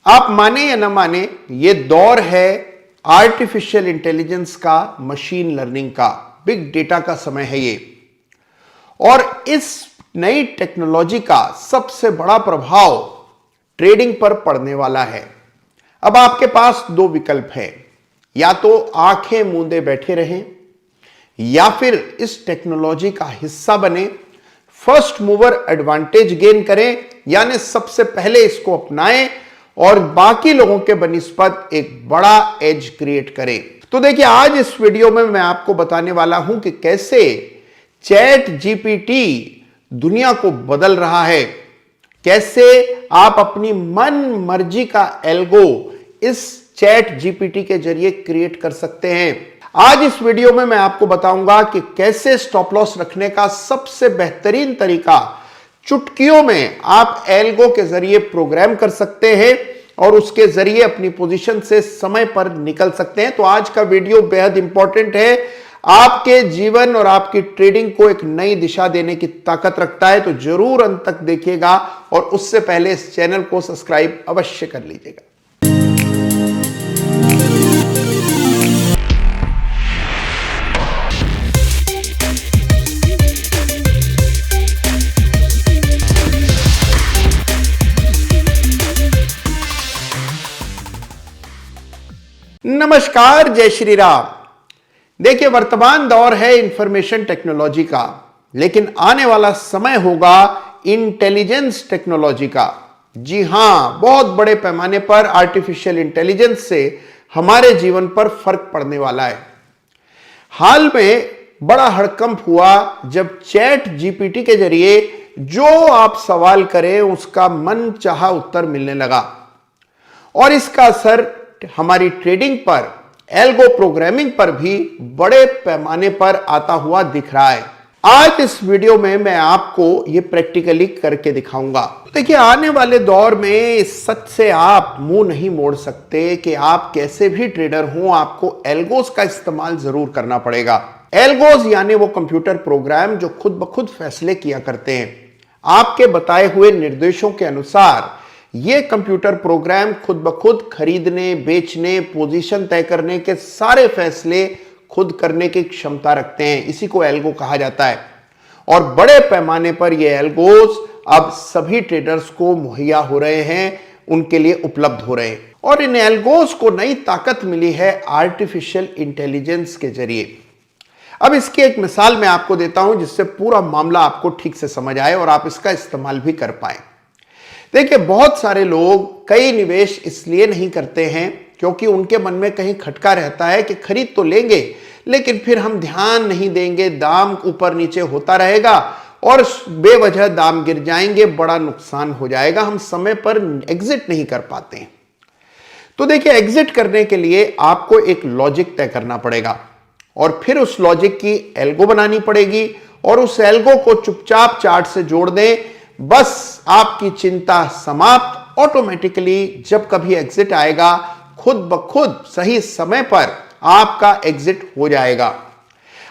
आप माने या ना माने, ये दौर है आर्टिफिशियल इंटेलिजेंस का, मशीन लर्निंग का, बिग डेटा का समय है ये। और इस नई टेक्नोलॉजी का सबसे बड़ा प्रभाव ट्रेडिंग पर पड़ने वाला है। अब आपके पास दो विकल्प हैं, या तो आंखें मूंदे बैठे रहें या फिर इस टेक्नोलॉजी का हिस्सा बने, फर्स्ट मूवर एडवांटेज गेन करें, यानी सबसे पहले इसको अपनाएं और बाकी लोगों के बनिस्पत एक बड़ा एज क्रिएट करें। तो देखिए, आज इस वीडियो में मैं आपको बताने वाला हूं कि कैसे चैट जीपीटी दुनिया को बदल रहा है, कैसे आप अपनी मन मर्जी का एल्गो इस चैट जीपीटी के जरिए क्रिएट कर सकते हैं। आज इस वीडियो में मैं आपको बताऊंगा कि कैसे स्टॉप लॉस रखने का सबसे बेहतरीन तरीका चुटकियों में आप एल्गो के जरिए प्रोग्राम कर सकते हैं और उसके जरिए अपनी पोजीशन से समय पर निकल सकते हैं। तो आज का वीडियो बेहद इंपॉर्टेंट है, आपके जीवन और आपकी ट्रेडिंग को एक नई दिशा देने की ताकत रखता है। तो जरूर अंत तक देखिएगा और उससे पहले इस चैनल को सब्सक्राइब अवश्य कर लीजिएगा। नमस्कार, जय श्री राम। देखिए, वर्तमान दौर है इंफॉर्मेशन टेक्नोलॉजी का, लेकिन आने वाला समय होगा इंटेलिजेंस टेक्नोलॉजी का। जी हां, बहुत बड़े पैमाने पर आर्टिफिशियल इंटेलिजेंस से हमारे जीवन पर फर्क पड़ने वाला है। हाल में बड़ा हड़कंप हुआ जब चैट जीपीटी के जरिए जो आप सवाल करें उसका मन चाहा उत्तर मिलने लगा और इसका असर हमारी ट्रेडिंग पर, एल्गो प्रोग्रामिंग पर भी बड़े पैमाने पर आता हुआ दिख रहा है। आज इस वीडियो में मैं आपको ये प्रैक्टिकली करके दिखाऊंगा। देखिए, आने वाले दौर में इस सच से आप मुंह नहीं मोड़ सकते कि आप कैसे भी ट्रेडर हो, आपको एल्गोस का इस्तेमाल जरूर करना पड़ेगा। एल्गोस यानी वो कंप्यूटर प्रोग्राम जो खुद ब खुद फैसले किया करते हैं। आपके बताए हुए निर्देशों के अनुसार ये कंप्यूटर प्रोग्राम खुद ब खुद खरीदने, बेचने, पोजीशन तय करने के सारे फैसले खुद करने की क्षमता रखते हैं। इसी को एल्गो कहा जाता है और बड़े पैमाने पर ये एल्गोस अब सभी ट्रेडर्स को मुहैया हो रहे हैं, उनके लिए उपलब्ध हो रहे हैं। और इन एल्गोस को नई ताकत मिली है आर्टिफिशियल इंटेलिजेंस के जरिए। अब इसकी एक मिसाल मैं आपको देता हूं जिससे पूरा मामला आपको ठीक से समझ आए और आप इसका इस्तेमाल भी कर पाए। देखिए, बहुत सारे लोग कई निवेश इसलिए नहीं करते हैं क्योंकि उनके मन में कहीं खटका रहता है कि खरीद तो लेंगे लेकिन फिर हम ध्यान नहीं देंगे, दाम ऊपर नीचे होता रहेगा और बेवजह दाम गिर जाएंगे, बड़ा नुकसान हो जाएगा, हम समय पर एग्जिट नहीं कर पाते हैं। तो देखिए, एग्जिट करने के लिए आपको एक लॉजिक तय करना पड़ेगा और फिर उस लॉजिक की एल्गो बनानी पड़ेगी और उस एल्गो को चुपचाप चार्ट से जोड़ दें, बस आपकी चिंता समाप्त। ऑटोमेटिकली जब कभी एग्जिट आएगा, खुद ब खुद सही समय पर आपका एग्जिट हो जाएगा।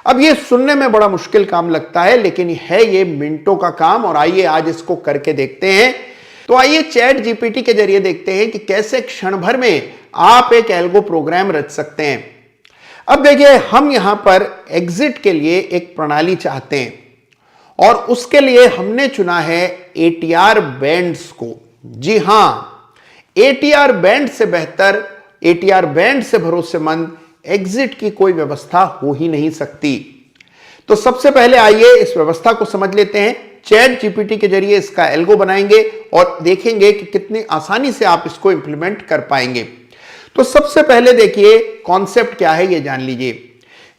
अब ये सुनने में बड़ा मुश्किल काम लगता है, लेकिन है ये मिनटों का काम और आइए आज इसको करके देखते हैं। तो आइए चैट जीपीटी के जरिए देखते हैं कि कैसे क्षण भर में आप एक एल्गो प्रोग्राम रच सकते हैं। अब देखिए, हम यहां पर एग्जिट के लिए एक प्रणाली चाहते हैं और उसके लिए हमने चुना है एटीआर बैंड्स को। जी हां, एटीआर बैंड से बेहतर, एटीआर बैंड से भरोसेमंद एग्जिट की कोई व्यवस्था हो ही नहीं सकती। तो सबसे पहले आइए इस व्यवस्था को समझ लेते हैं। चैट जीपीटी के जरिए इसका एल्गो बनाएंगे और देखेंगे कि कितनी आसानी से आप इसको इंप्लीमेंट कर पाएंगे। तो सबसे पहले देखिए कॉन्सेप्ट क्या है, ये जान लीजिए।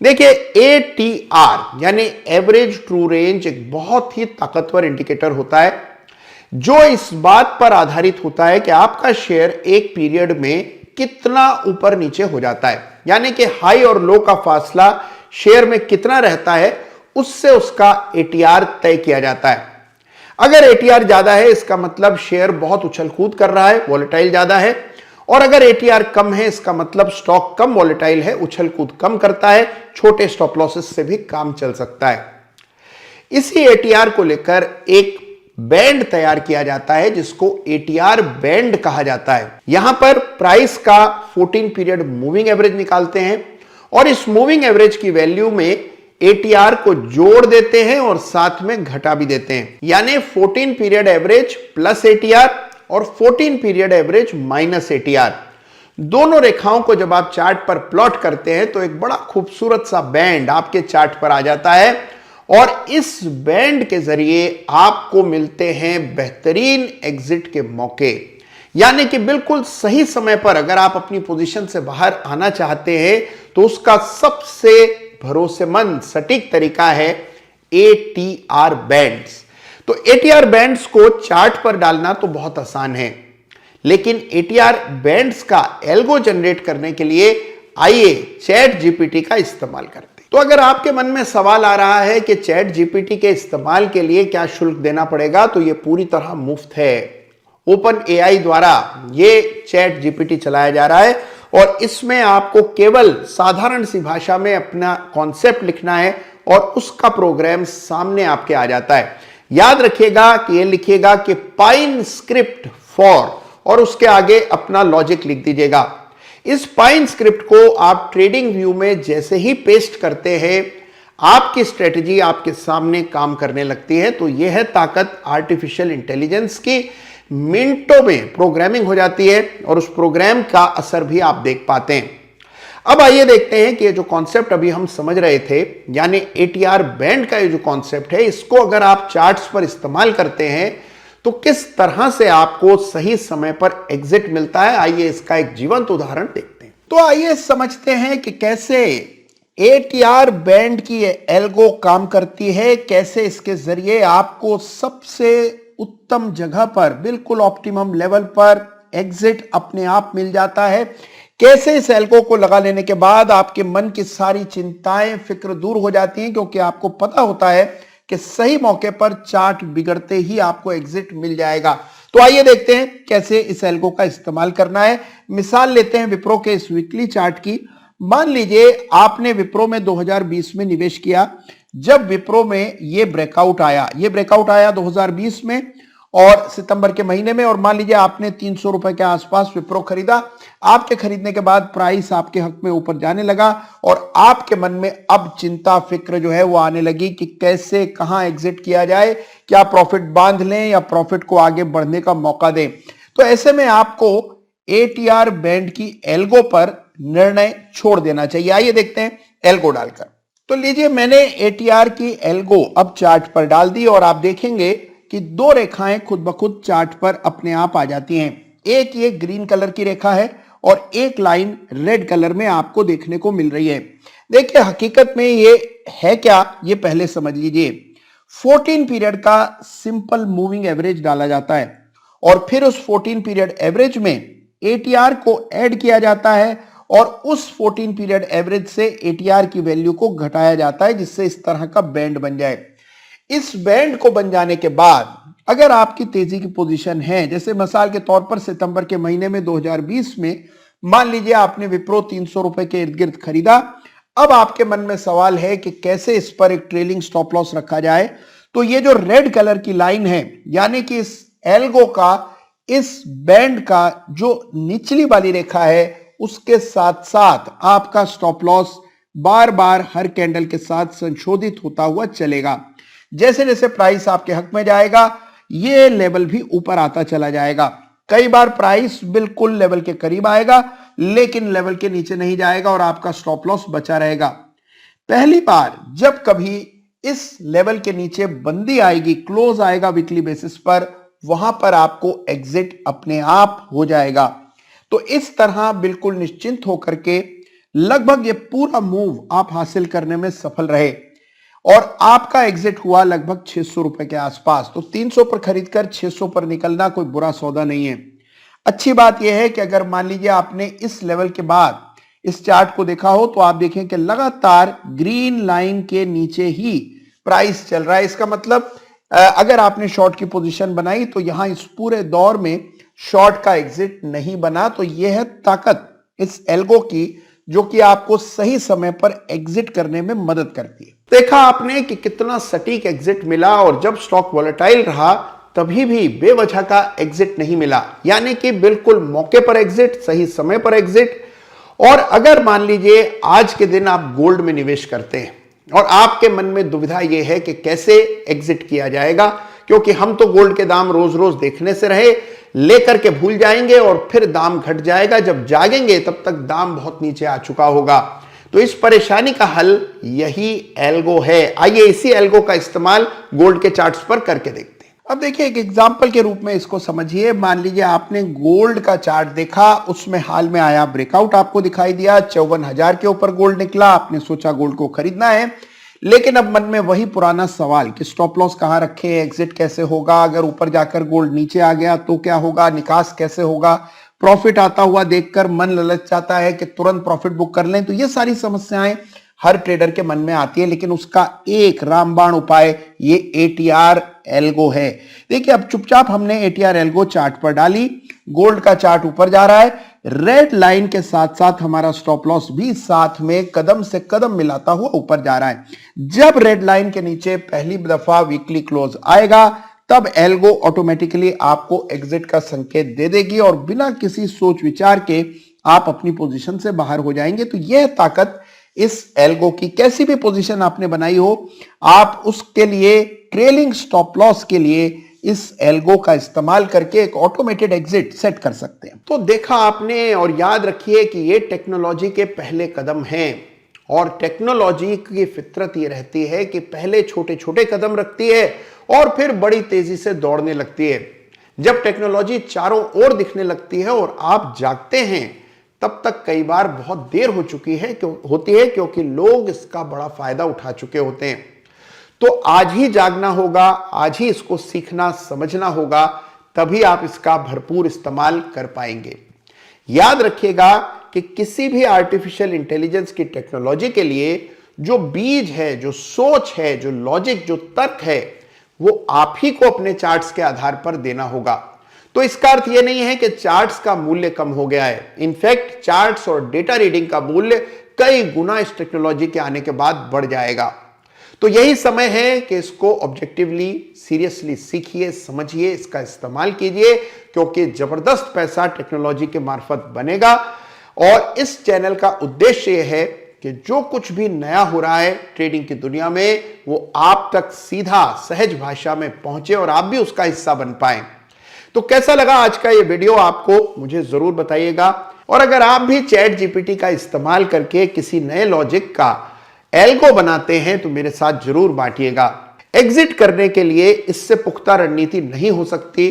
देखिए, एटीआर यानी एवरेज ट्रू रेंज एक बहुत ही ताकतवर इंडिकेटर होता है जो इस बात पर आधारित होता है कि आपका शेयर एक पीरियड में कितना ऊपर नीचे हो जाता है, यानी कि हाई और लो का फासला शेयर में कितना रहता है, उससे उसका एटीआर तय किया जाता है। अगर एटीआर ज्यादा है इसका मतलब शेयर बहुत उछल कूद कर रहा है, वॉलेटाइल ज्यादा है, और अगर एटीआर कम है इसका मतलब स्टॉक कम वॉलेटाइल है, उछल कूद कम करता है, छोटे स्टॉप लॉसेस से भी काम चल सकता है। इसी एटीआर को लेकर एक बैंड तैयार किया जाता है जिसको एटीआर बैंड कहा जाता है। यहां पर प्राइस का 14 पीरियड मूविंग एवरेज निकालते हैं और इस मूविंग एवरेज की वैल्यू में एटीआर को जोड़ देते हैं और साथ में घटा भी देते हैं, यानी 14 पीरियड एवरेज प्लस एटीआर और 14 पीरियड एवरेज माइनस एटीआर। दोनों रेखाओं को जब आप चार्ट पर प्लॉट करते हैं तो एक बड़ा खूबसूरत सा बैंड आपके चार्ट पर आ जाता है और इस बैंड के जरिए आपको मिलते हैं बेहतरीन एग्जिट के मौके। यानी कि बिल्कुल सही समय पर अगर आप अपनी पोजीशन से बाहर आना चाहते हैं तो उसका सबसे भरोसेमंद सटीक तरीका है एटीआर बैंड्स। तो एटीआर बैंड्स को चार्ट पर डालना तो बहुत आसान है, लेकिन एटीआर बैंड्स का एल्गो जनरेट करने के लिए आइए चैट जीपीटी का इस्तेमाल करते हैं। तो अगर आपके मन में सवाल आ रहा है कि चैट जीपीटी के इस्तेमाल के लिए क्या शुल्क देना पड़ेगा, तो यह पूरी तरह मुफ्त है। ओपन एआई द्वारा ये चैट जीपीटी चलाया जा रहा है और इसमें आपको केवल साधारण सी भाषा में अपना कॉन्सेप्ट लिखना है और उसका प्रोग्राम सामने आपके आ जाता है। याद रखिएगा कि ये लिखिएगा कि पाइन स्क्रिप्ट फॉर और उसके आगे अपना लॉजिक लिख दीजिएगा। इस पाइन स्क्रिप्ट को आप ट्रेडिंग व्यू में जैसे ही पेस्ट करते हैं आपकी स्ट्रेटजी आपके सामने काम करने लगती है। तो यह है ताकत आर्टिफिशियल इंटेलिजेंस की। मिनटों में प्रोग्रामिंग हो जाती है और उस प्रोग्राम का असर भी आप देख पाते हैं। अब आइए देखते हैं कि ये जो कॉन्सेप्ट अभी हम समझ रहे थे, यानी एटीआर बैंड का ये जो कॉन्सेप्ट है, इसको अगर आप चार्ट्स पर इस्तेमाल करते हैं तो किस तरह से आपको सही समय पर एग्जिट मिलता है। आइए इसका एक जीवंत उदाहरण देखते हैं। तो आइए समझते हैं कि कैसे एटीआर बैंड की एल्गो काम करती है, कैसे इसके जरिए आपको सबसे उत्तम जगह पर बिल्कुल ऑप्टिमम लेवल पर एग्जिट अपने आप मिल जाता है, कैसे इस एल्गो को लगा लेने के बाद आपके मन की सारी चिंताएं फिक्र दूर हो जाती हैं, क्योंकि आपको पता होता है कि सही मौके पर चार्ट बिगड़ते ही आपको एग्जिट मिल जाएगा। तो आइए देखते हैं कैसे इस एल्गो का इस्तेमाल करना है। मिसाल लेते हैं विप्रो के इस वीकली चार्ट की। मान लीजिए आपने विप्रो में 2020 में निवेश किया। जब विप्रो में ये ब्रेकआउट आया 2020 में और सितंबर के महीने में, और मान लीजिए आपने 300 रुपए के आसपास विप्रो खरीदा। आपके खरीदने के बाद प्राइस आपके हक में ऊपर जाने लगा और आपके मन में अब चिंता फिक्र जो है वो आने लगी कि कैसे कहां एग्जिट किया जाए, क्या प्रॉफिट बांध लें या प्रॉफिट को आगे बढ़ने का मौका दें। तो ऐसे में आपको एटीआर बैंड की एल्गो पर निर्णय छोड़ देना चाहिए। आइए देखते हैं एल्गो डालकर। तो लीजिए मैंने एटीआर की एल्गो अब चार्ट पर डाल दी और आप देखेंगे कि दो रेखाएं खुद ब खुद चार्ट पर अपने आप आ जाती हैं। एक ये ग्रीन कलर की रेखा है और एक लाइन रेड कलर में आपको देखने को मिल रही है। देखिए हकीकत में ये है क्या, ये पहले समझ लीजिए। 14 पीरियड का सिंपल मूविंग एवरेज डाला जाता है और फिर उस 14 पीरियड एवरेज में एटीआर को ऐड किया जाता है और उस 14 पीरियड एवरेज से एटीआर की वैल्यू को घटाया जाता है, जिससे इस तरह का बैंड बन जाए। इस बैंड को बन जाने के बाद अगर आपकी तेजी की पोजीशन है, जैसे मिसाल के तौर पर सितंबर के महीने में 2020 में मान लीजिए आपने विप्रो 300 रुपए के इर्द गिर्द खरीदा। अब आपके मन में सवाल है कि कैसे इस पर एक ट्रेलिंग स्टॉप लॉस रखा जाए। तो ये जो रेड कलर की लाइन है, यानी कि इस एल्गो का, इस बैंड का जो निचली वाली रेखा है, उसके साथ साथ आपका स्टॉप लॉस बार बार हर कैंडल के साथ संशोधित होता हुआ चलेगा। जैसे जैसे प्राइस आपके हक में जाएगा ये लेवल भी ऊपर आता चला जाएगा। कई बार प्राइस बिल्कुल लेवल के करीब आएगा लेकिन लेवल के नीचे नहीं जाएगा और आपका स्टॉप लॉस बचा रहेगा। पहली बार जब कभी इस लेवल के नीचे बंदी आएगी, क्लोज आएगा वीकली बेसिस पर, वहां पर आपको एग्जिट अपने आप हो जाएगा। तो इस तरह बिल्कुल निश्चिंत होकर के लगभग ये पूरा मूव आप हासिल करने में सफल रहे और आपका एग्जिट हुआ लगभग 600 रुपए के आसपास। तो 300 पर खरीदकर 600 पर निकलना कोई बुरा सौदा नहीं है। अच्छी बात यह है कि अगर मान लीजिए आपने इस लेवल के बाद इस चार्ट को देखा हो तो आप देखें कि लगातार ग्रीन लाइन के नीचे ही प्राइस चल रहा है। इसका मतलब अगर आपने शॉर्ट की पोजीशन बनाई तो यहां इस पूरे दौर में शॉर्ट का एग्जिट नहीं बना। तो यह है ताकत इस एल्गो की, जो कि आपको सही समय पर एग्जिट करने में मदद करती है। देखा आपने कि कितना सटीक एग्जिट मिला और जब स्टॉक वॉलेटाइल रहा तभी भी बेवजह का एग्जिट नहीं मिला, यानी कि बिल्कुल मौके पर एग्जिट, सही समय पर एग्जिट। और अगर मान लीजिए आज के दिन आप गोल्ड में निवेश करते हैं और आपके मन में दुविधा यह है कि कैसे एग्जिट किया जाएगा, क्योंकि हम तो गोल्ड के दाम रोज रोज देखने से रहे, लेकर के भूल जाएंगे और फिर दाम घट जाएगा, जब जागेंगे तब तक दाम बहुत नीचे आ चुका होगा। तो इस परेशानी का हल यही एल्गो है। आइए इसी एल्गो का इस्तेमाल गोल्ड के चार्ट्स पर करके देखते हैं। अब देखिए एक एग्जांपल के रूप में इसको समझिए। मान लीजिए आपने गोल्ड का चार्ट देखा, उसमें हाल में आया ब्रेकआउट आपको दिखाई दिया, 54,000 के ऊपर गोल्ड निकला, आपने सोचा गोल्ड को खरीदना है, लेकिन अब मन में वही पुराना सवाल कि स्टॉप लॉस कहां रखें, एग्जिट कैसे होगा, अगर ऊपर जाकर गोल्ड नीचे आ गया तो क्या होगा, निकास कैसे होगा, प्रॉफिट आता हुआ देखकर मन ललच जाता है कि तुरंत प्रॉफिट बुक कर लें। तो ये सारी समस्याएं हर ट्रेडर के मन में आती है, लेकिन उसका एक रामबाण उपाय ये एटीआर एल्गो है। देखिए अब चुपचाप हमने एटीआर एल्गो चार्ट पर डाली, गोल्ड का चार्ट ऊपर जा रहा है, रेड लाइन के साथ साथ हमारा स्टॉप लॉस भी साथ में कदम से कदम मिलाता हुआ ऊपर जा रहा है। जब रेड लाइन के नीचे पहली दफा वीकली क्लोज आएगा तब एल्गो ऑटोमेटिकली आपको एग्जिट का संकेत दे देगी और बिना किसी सोच विचार के आप अपनी पोजीशन से बाहर हो जाएंगे। तो यह ताकत इस एल्गो की, कैसी भी पोजीशन आपने बनाई हो, आप उसके लिए ट्रेलिंग स्टॉप लॉस के लिए इस एल्गो का इस्तेमाल करके एक ऑटोमेटेड एग्जिट सेट कर सकते हैं। तो देखा आपने, और याद रखिए कि ये टेक्नोलॉजी के पहले कदम हैं और टेक्नोलॉजी की फितरत ये रहती है कि पहले छोटे छोटे कदम रखती है और फिर बड़ी तेजी से दौड़ने लगती है। जब टेक्नोलॉजी चारों ओर दिखने लगती है और आप जागते हैं तब तक कई बार बहुत देर हो चुकी है होती है, क्योंकि लोग इसका बड़ा फायदा उठा चुके होते हैं। तो आज ही जागना होगा, आज ही इसको सीखना समझना होगा, तभी आप इसका भरपूर इस्तेमाल कर पाएंगे। याद रखिएगा कि किसी भी आर्टिफिशियल इंटेलिजेंस की टेक्नोलॉजी के लिए जो बीज है, जो सोच है, जो लॉजिक, जो तर्क है, वो आप ही को अपने चार्ट्स के आधार पर देना होगा। तो इसका अर्थ यह नहीं है कि चार्ट्स का मूल्य कम हो गया है। इनफैक्ट चार्ट्स और डेटा रीडिंग का मूल्य कई गुना इस टेक्नोलॉजी के आने के बाद बढ़ जाएगा। तो यही समय है कि इसको ऑब्जेक्टिवली, सीरियसली सीखिए, समझिए, इसका इस्तेमाल कीजिए, क्योंकि जबरदस्त पैसा टेक्नोलॉजी के मार्फत बनेगा। और इस चैनल का उद्देश्य यह है कि जो कुछ भी नया हो रहा है ट्रेडिंग की दुनिया में, वो आप तक सीधा सहज भाषा में पहुंचे और आप भी उसका हिस्सा बन पाए। तो कैसा लगा आज का ये वीडियो आपको, मुझे जरूर बताइएगा। और अगर आप भी चैट जीपीटी का इस्तेमाल करके किसी नए लॉजिक का एल्गो बनाते हैं तो मेरे साथ जरूर बांटिएगा। एग्जिट करने के लिए इससे पुख्ता रणनीति नहीं हो सकती।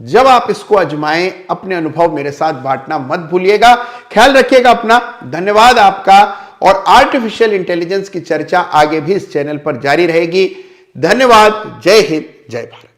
जब आप इसको आजमाएं, अपने अनुभव मेरे साथ बांटना मत भूलिएगा। ख्याल रखिएगा अपना। धन्यवाद आपका। और आर्टिफिशियल इंटेलिजेंस की चर्चा आगे भी इस चैनल पर जारी रहेगी। धन्यवाद। जय हिंद, जय भारत।